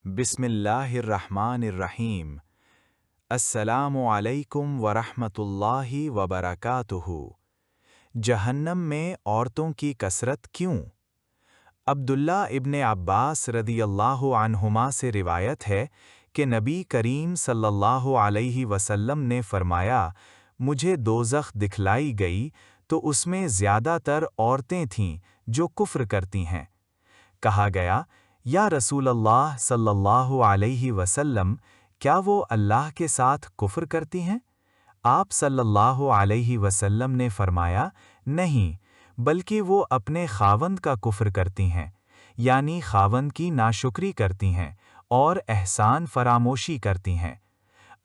बिस्मिल्लाहिर्रहमानिर्रहीम। अस्सलामु अलैकुम वरहमतुल्लाहि वबरकातुहू। जहन्नम में औरतों की कसरत क्यों? अब्दुल्ला इब्ने अब्बास रदियल्लाहु अन्हुमा से रिवायत है कि नबी करीम सल्लल्लाहु अलैहि वसल्लम ने फरमाया, मुझे दोज़ख दिखलाई गई तो उसमें ज़्यादातर औरतें थीं जो कुफ्र करती हैं। कहा गया, या रसूल अल्लाह सल्लल्लाहु अलैहि वसल्लम, क्या वो अल्लाह के साथ कुफ्र करती हैं? आप सल्लल्लाहु अलैहि वसल्लम ने फरमाया, नहीं, बल्कि वो अपने खावंद का कुफ्र करती हैं, यानी खावंद की नाशुक्री करती हैं और एहसान फरामोशी करती हैं।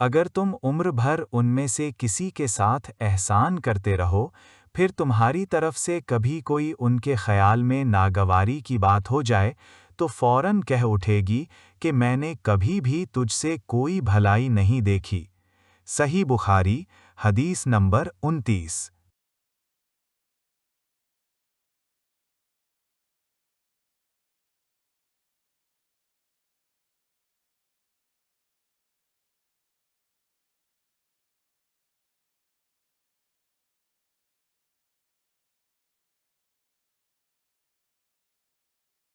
अगर तुम उम्र भर उनमें से किसी के साथ एहसान करते रहो, फिर तुम्हारी तरफ से कभी कोई उनके ख्याल में नागवारी की बात हो जाए तो फौरन कह उठेगी कि मैंने कभी भी तुझसे कोई भलाई नहीं देखी। सही बुखारी, हदीस नंबर 29।